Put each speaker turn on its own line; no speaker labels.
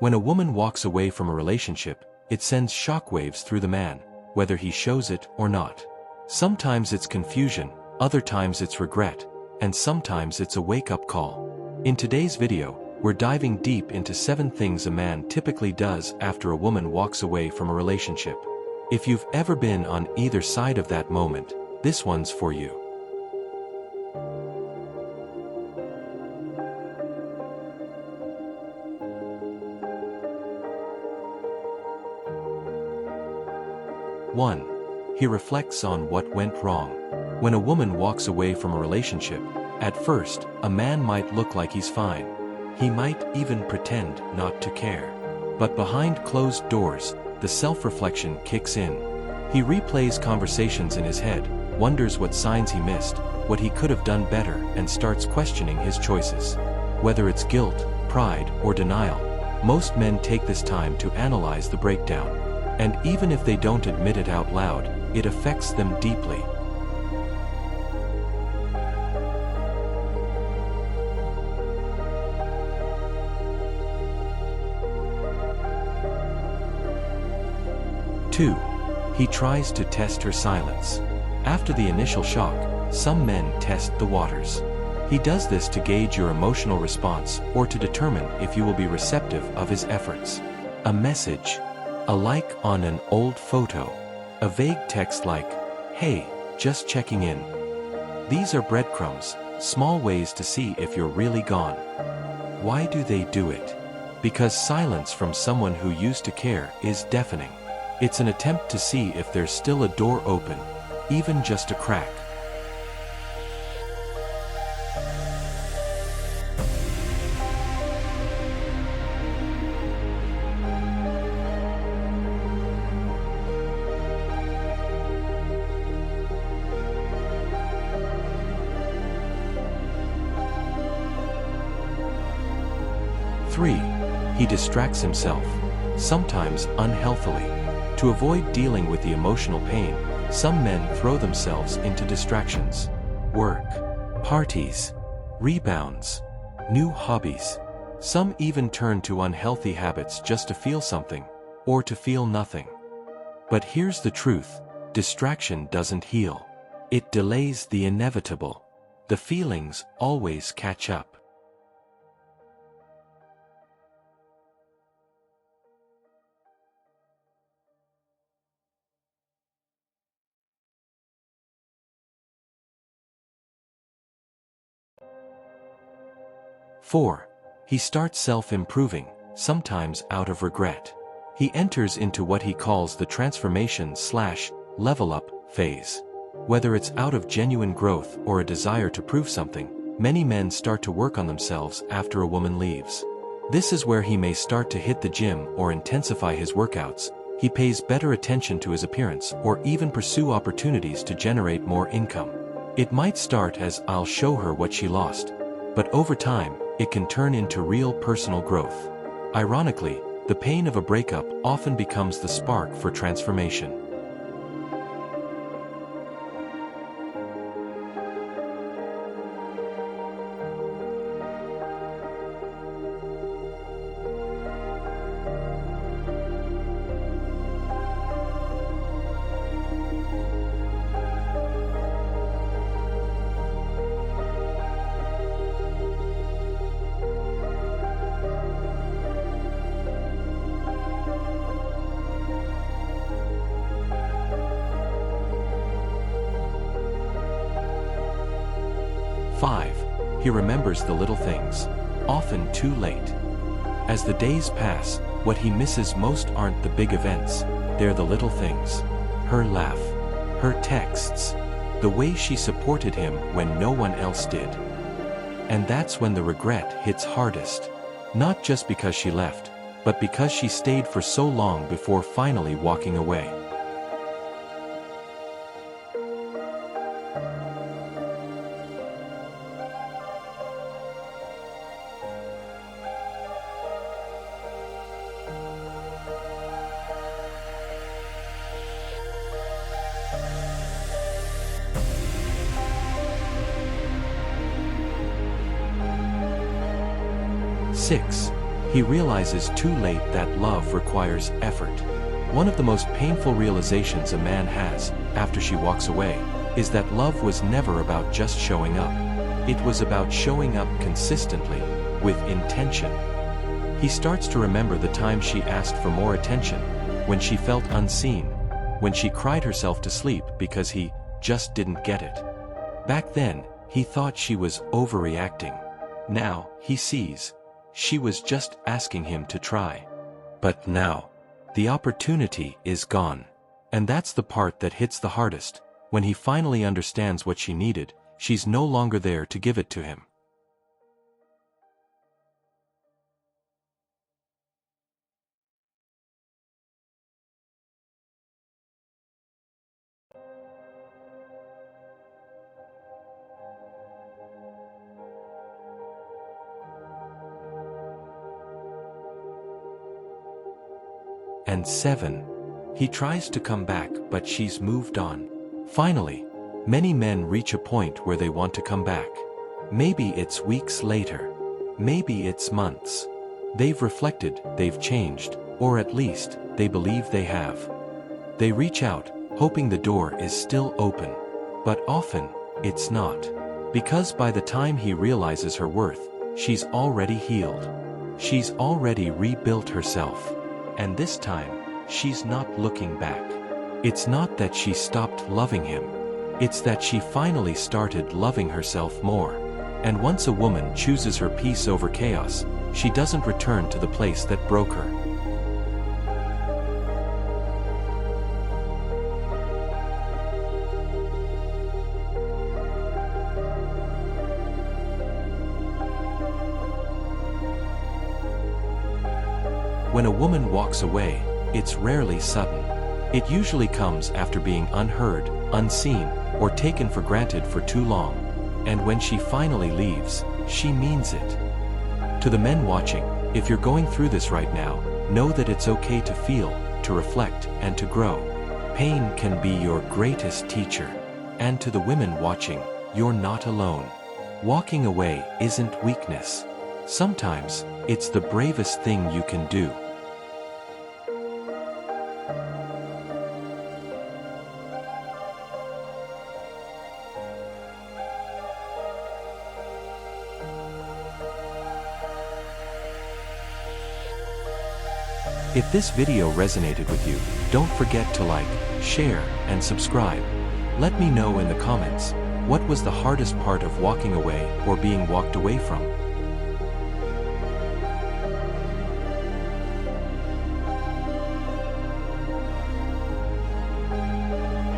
When a woman walks away from a relationship, it sends shockwaves through the man, whether he shows it or not. Sometimes it's confusion, other times it's regret, and sometimes it's a wake-up call. In today's video, we're diving deep into 7 things a man typically does after a woman walks away from a relationship. If you've ever been on either side of that moment, this one's for you. One, he reflects on what went wrong. When a woman walks away from a relationship, at first, a man might look like he's fine. He might even pretend not to care. But behind closed doors, the self-reflection kicks in. He replays conversations in his head, wonders what signs he missed, what he could have done better, and starts questioning his choices. Whether it's guilt, pride, or denial, most men take this time to analyze the breakdown. And even if they don't admit it out loud, it affects them deeply. Two, he tries to test her silence. After the initial shock, some men test the waters. He does this to gauge your emotional response or to determine if you will be receptive of his efforts. A message, a like on an old photo, a vague text like, "Hey, just checking in." These are breadcrumbs, small ways to see if you're really gone. Why do they do it? Because silence from someone who used to care is deafening. It's an attempt to see if there's still a door open, even just a crack. Three, he distracts himself, sometimes unhealthily. To avoid dealing with the emotional pain, some men throw themselves into distractions. Work, parties, rebounds, new hobbies. Some even turn to unhealthy habits just to feel something, or to feel nothing. But here's the truth, distraction doesn't heal. It delays the inevitable. The feelings always catch up. Four, he starts self-improving, sometimes out of regret. He enters into what he calls the transformation/level-up phase. Whether it's out of genuine growth or a desire to prove something, many men start to work on themselves after a woman leaves. This is where he may start to hit the gym or intensify his workouts. He pays better attention to his appearance or even pursue opportunities to generate more income. It might start as "I'll show her what she lost," but over time, it can turn into real personal growth. Ironically, the pain of a breakup often becomes the spark for transformation. Five, he remembers the little things, often too late. As the days pass, what he misses most aren't the big events, they're the little things. Her laugh, her texts, the way she supported him when no one else did. And that's when the regret hits hardest. Not just because she left, but because she stayed for so long before finally walking away. Six, he realizes too late that love requires effort. One of the most painful realizations a man has, after she walks away, is that love was never about just showing up. It was about showing up consistently, with intention. He starts to remember the time she asked for more attention, when she felt unseen, when she cried herself to sleep because he just didn't get it. Back then, he thought she was overreacting. Now, he sees, she was just asking him to try. But now, the opportunity is gone. And that's the part that hits the hardest. When he finally understands what she needed, she's no longer there to give it to him. And 7. He tries to come back, but she's moved on. Finally, many men reach a point where they want to come back. Maybe it's weeks later. Maybe it's months. They've reflected, they've changed, or at least, they believe they have. They reach out, hoping the door is still open. But often, it's not. Because by the time he realizes her worth, she's already healed. She's already rebuilt herself. And this time, she's not looking back. It's not that she stopped loving him. It's that she finally started loving herself more. And once a woman chooses her peace over chaos, she doesn't return to the place that broke her. When a woman walks away, it's rarely sudden. It usually comes after being unheard, unseen, or taken for granted for too long. And when she finally leaves, she means it. To the men watching, if you're going through this right now, know that it's okay to feel, to reflect, and to grow. Pain can be your greatest teacher. And to the women watching, you're not alone. Walking away isn't weakness. Sometimes, it's the bravest thing you can do. If this video resonated with you, don't forget to like, share, and subscribe. Let me know in the comments, what was the hardest part of walking away or being walked away from?